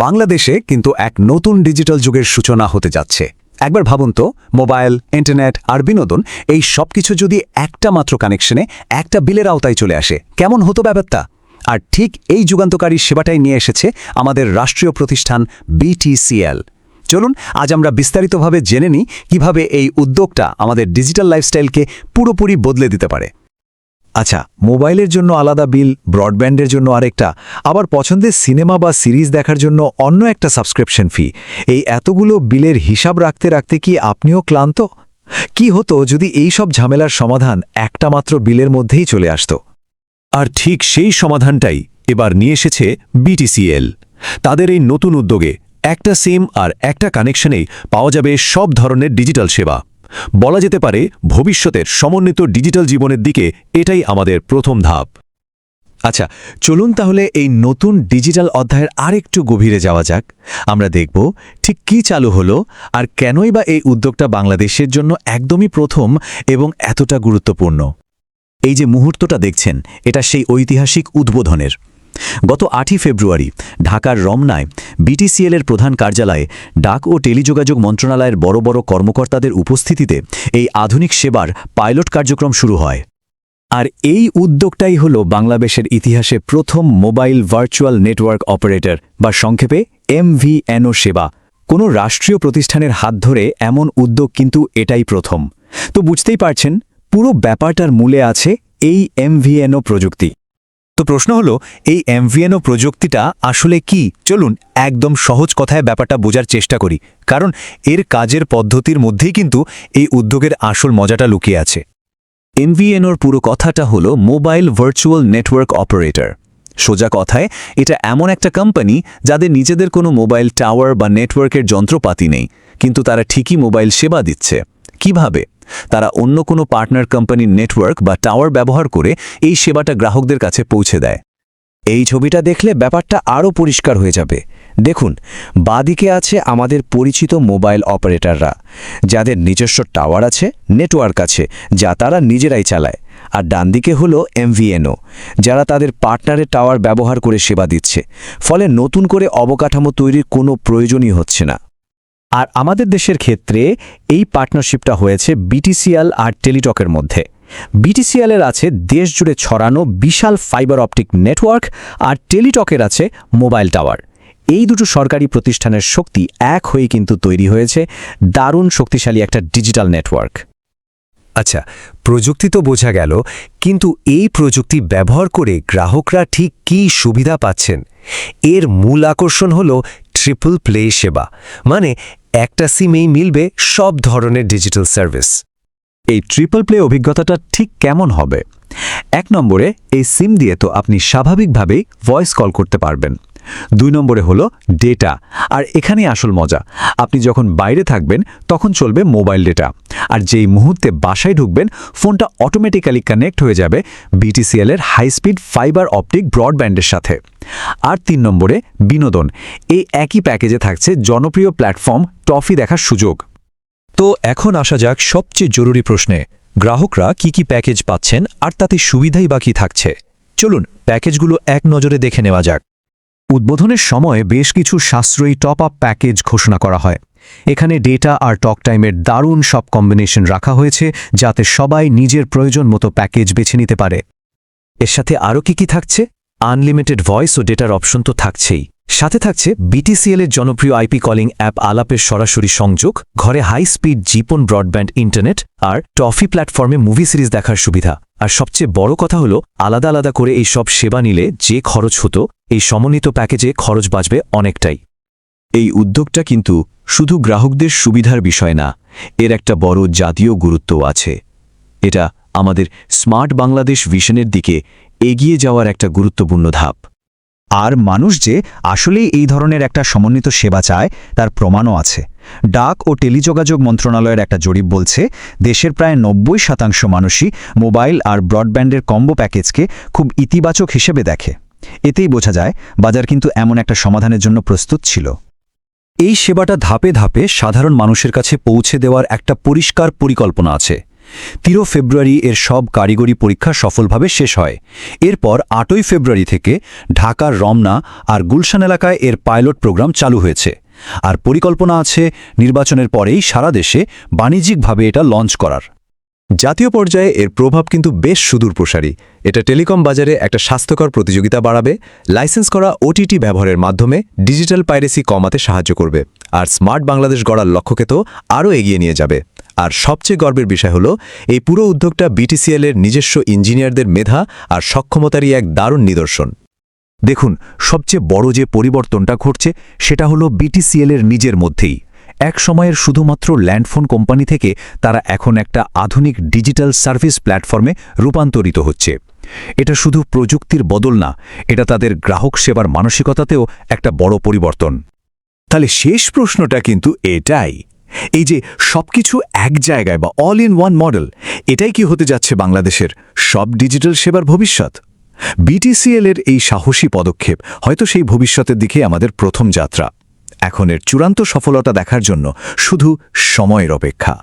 বাংলাদেশে কিন্তু এক নতুন ডিজিটাল যুগের সূচনা হতে যাচ্ছে। একবার ভাবুন তো, মোবাইল, ইন্টারনেট আর বিনোদন এই সব কিছু যদি একটা মাত্র কানেকশনে একটা বিলের আওতায় চলে আসে, কেমন হতো ব্যাপারটা? আর ঠিক এই যুগান্তকারী সেবাটাই নিয়ে এসেছে আমাদের রাষ্ট্রীয় প্রতিষ্ঠান BTCL। চলুন আজ আমরা বিস্তারিতভাবে জেনে নিই কিভাবে এই উদ্যোগটা আমাদের ডিজিটাল লাইফস্টাইলকে পুরোপুরি বদলে দিতে পারে। আচ্ছা, মোবাইলের জন্য আলাদা বিল, ব্রডব্যান্ডের জন্য আরেকটা, আবার পছন্দের সিনেমা বা সিরিজ দেখার জন্য অন্য একটা সাবস্ক্রিপশন ফি। এই এতগুলো বিলের হিসাব রাখতে রাখতে কি আপনিও ক্লান্ত? কি হতো যদি এই সব ঝামেলার সমাধান একটা মাত্র বিলের মধ্যেই চলে আসতো? আর ঠিক সেই সমাধানটাই এবার নিয়ে এসেছে BTCL। তাদের এই নতুন উদ্যোগে একটা সিম আর একটা কানেকশনেই পাওয়া যাবে সব ধরনের ডিজিটাল সেবা। বলা যেতে পারে ভবিষ্যতের সমন্বিত ডিজিটাল জীবনের দিকে এটাই আমাদের প্রথম ধাপ। আচ্ছা, চলুন তাহলে এই নতুন ডিজিটাল অধ্যায়ের আরেকটু গভীরে যাওয়া যাক। আমরা দেখব ঠিক কী চালু হলো আর কেনই বা এই উদ্যোগটা বাংলাদেশের জন্য একদমই প্রথম এবং এতটা গুরুত্বপূর্ণ। এই যে মুহূর্তটা দেখছেন, এটা সেই ঐতিহাসিক উদ্বোধনের। গত 8ই ফেব্রুয়ারি ঢাকার রমনায় BTCL-এর প্রধান কার্যালয়ে ডাক ও টেলিযোগাযোগ মন্ত্রণালয়ের বড় বড় কর্মকর্তাদের উপস্থিতিতে এই আধুনিক সেবার পাইলট কার্যক্রম শুরু হয়। আর এই উদ্যোগটাই হল বাংলাদেশের ইতিহাসে প্রথম মোবাইল ভার্চুয়াল নেটওয়ার্ক অপারেটর বা সংক্ষেপে MVNO সেবা। কোনো রাষ্ট্রীয় প্রতিষ্ঠানের হাত ধরে এমন উদ্যোগ কিন্তু এটাই প্রথম। তো বুঝতেই পারছেন, পুরো ব্যাপারটার মূলে আছে এই MVNO প্রযুক্তি। তো প্রশ্ন হলো, এই MVNO প্রযুক্তিটা আসলে কি? চলুন একদম সহজ কথায় ব্যাপারটা বোঝার চেষ্টা করি, কারণ এর কাজের পদ্ধতির মধ্যেই কিন্তু এই উদ্যোগের আসল মজাটা লুকিয়ে আছে। MVNOর পুরো কথাটা হলো মোবাইল ভার্চুয়াল নেটওয়ার্ক অপারেটর। সোজা কথায় এটা এমন একটা কোম্পানি যাদের নিজেদের কোনো মোবাইল টাওয়ার বা নেটওয়ার্কের যন্ত্রপাতি নেই, কিন্তু তারা ঠিকই মোবাইল সেবা দিচ্ছে। কিভাবে? তারা অন্য কোনো পার্টনার কোম্পানির নেটওয়ার্ক বা টাওয়ার ব্যবহার করে এই সেবাটা গ্রাহকদের কাছে পৌঁছে দেয়। এই ছবিটা দেখলে ব্যাপারটা আরও পরিষ্কার হয়ে যাবে। দেখুন, বাঁদিকে আছে আমাদের পরিচিত মোবাইল অপারেটররা, যাদের নিজস্ব টাওয়ার আছে, নেটওয়ার্ক আছে, যা তারা নিজেরাই চালায়। আর ডানদিকে হলো MVNO, যারা তাদের পার্টনারের টাওয়ার ব্যবহার করে সেবা দিচ্ছে। ফলে নতুন করে অবকাঠামো তৈরির কোনো প্রয়োজনই হচ্ছে না। আর আমাদের দেশের ক্ষেত্রে এই পার্টনারশিপটা হয়েছে BTCL আর টেলিটকের মধ্যে। BTCL-এর আছে দেশজুড়ে ছড়ানো বিশাল ফাইবার অপটিক নেটওয়ার্ক, আর টেলিটকের আছে মোবাইল টাওয়ার। এই দুটো সরকারি প্রতিষ্ঠানের শক্তি এক হয়ে কিন্তু তৈরি হয়েছে দারুণ শক্তিশালী একটা ডিজিটাল নেটওয়ার্ক। আচ্ছা, প্রযুক্তি তো বোঝা গেল, কিন্তু এই প্রযুক্তি ব্যবহার করে গ্রাহকরা ঠিক কী সুবিধা পাচ্ছেন? এর মূল আকর্ষণ হল ট্রিপল প্লে সেবা, মানে একটা সিমেই মিলবে সব ধরনের ডিজিটাল সার্ভিস। এই ট্রিপল প্লে অভিজ্ঞতাটা ঠিক কেমন হবে? 1 নম্বরে, এই সিম দিয়ে তো আপনি স্বাভাবিকভাবেই ভয়েস কল করতে পারবেন। 2 নম্বরে হলো ডেটা, আর এখানেই আসল মজা। আপনি যখন বাইরে থাকবেন তখন চলবে মোবাইল ডেটা, আর যেই মুহূর্তে বাসায় ঢুকবেন ফোনটা অটোমেটিক্যালি কানেক্ট হয়ে যাবে BTCL-এর হাই স্পিড ফাইবার অপটিক ব্রডব্যান্ডের সাথে। আর 3 নম্বরে বিনোদন। এই একই প্যাকেজে থাকছে জনপ্রিয় প্ল্যাটফর্ম টফি দেখার সুযোগ। তো এখন আসা যাক সবচেয়ে জরুরি প্রশ্নে, গ্রাহকরা কি কি প্যাকেজ পাচ্ছেন আর তাতে সুবিধাই বা কী থাকছে? চলুন প্যাকেজগুলো এক নজরে দেখে নেওয়া যাক। উদ্বোধনের সময় বেশ কিছু সাশ্রয়ী টপ আপ প্যাকেজ ঘোষণা করা হয়। এখানে ডেটা আর টক টাইমের দারুণ সব কম্বিনেশন রাখা হয়েছে, যাতে সবাই নিজের প্রয়োজন মতো প্যাকেজ বেছে নিতে পারে। এর সাথে আরও কি থাকছে? আনলিমিটেড ভয়েস ও ডেটার অপশন তো থাকছেই, সাথে থাকছে BTCL-এর জনপ্রিয় IP কলিং অ্যাপ আলাপের সরাসরি সংযোগ, ঘরে হাই স্পিড জিপন ব্রডব্যান্ড ইন্টারনেট, আর টফি প্ল্যাটফর্মে মুভি সিরিজ দেখার সুবিধা। আর সবচেয়ে বড় কথা হলো, আলাদা আলাদা করে এই সব সেবা নিলে যে খরচ হতো, এই সমন্বিত প্যাকেজে খরচ বাঁচবে অনেকটাই। এই উদ্যোগটা কিন্তু শুধু গ্রাহকদের সুবিধার বিষয় না, এর একটা বড় জাতীয় গুরুত্বও আছে। এটা আমাদের স্মার্ট বাংলাদেশ ভিশনের দিকে এগিয়ে যাওয়ার একটা গুরুত্বপূর্ণ ধাপ। আর মানুষ যে আসলেই এই ধরনের একটা সমন্বিত সেবা চায়, তার প্রমাণও আছে। ডাক ও টেলিযোগাযোগ মন্ত্রণালয়ের একটা জরিপ বলছে, দেশের প্রায় 90% মানুষই মোবাইল আর ব্রডব্যান্ডের কম্বো প্যাকেজকে খুব ইতিবাচক হিসেবে দেখে। এতেই বোঝা যায় বাজার কিন্তু এমন একটা সমাধানের জন্য প্রস্তুত ছিল। এই সেবাটা ধাপে ধাপে সাধারণ মানুষের কাছে পৌঁছে দেওয়ার একটা পরিষ্কার পরিকল্পনা আছে। 13 ফেব্রুয়ারি এর সব কারিগরি পরীক্ষা সফলভাবে শেষ হয়। এরপর 8 ফেব্রুয়ারি থেকে ঢাকার রমনা আর গুলশান এলাকায় এর পাইলট প্রোগ্রাম চালু হয়েছে। আর পরিকল্পনা আছে নির্বাচনের পরেই সারা দেশে বাণিজ্যিকভাবে এটা লঞ্চ করার। জাতীয় পর্যায়ে এর প্রভাব কিন্তু বেশ সুদূরপ্রসারী। এটা টেলিকম বাজারে একটা স্বাস্থ্যকর প্রতিযোগিতা বাড়াবে, লাইসেন্স করা ওটিটি ব্যবহারের মাধ্যমে ডিজিটাল পাইরেসি কমাতে সাহায্য করবে, আর স্মার্ট বাংলাদেশ গড়ার লক্ষ্যকে তো আরও এগিয়ে নিয়ে যাবে। আর সবচেয়ে গর্বের বিষয় হলো এই পুরো উদ্যোগটা BTCL এর নিজস্ব ইঞ্জিনিয়ারদের মেধা আর সক্ষমতারই এক দারুণ নিদর্শন। দেখুন, সবচেয়ে বড় যে পরিবর্তনটা ঘটছে সেটা হলো BTCL এর নিজের মধ্যেই। এক সময়ের শুধুমাত্র ল্যান্ডফোন কোম্পানি থেকে তারা এখন একটা আধুনিক ডিজিটাল সার্ভিস প্ল্যাটফর্মে রূপান্তরিত হচ্ছে। এটা শুধু প্রযুক্তির বদল না, এটা তাদের গ্রাহক সেবার মানসিকতাতেও একটা বড় পরিবর্তন। তাহলে শেষ প্রশ্নটা কিন্তু এটাই, এই যে সবকিছু এক জায়গায় বা অল ইন ওয়ান মডেল, এটাই কি হতে যাচ্ছে বাংলাদেশের সব ডিজিটাল সেবার ভবিষ্যৎ? BTCL এর এই সাহসী পদক্ষেপ হয়তো সেই ভবিষ্যতের দিকে আমাদের প্রথম যাত্রা। এখন এর চূড়ান্ত সফলতা দেখার জন্য শুধু সময়ের অপেক্ষা।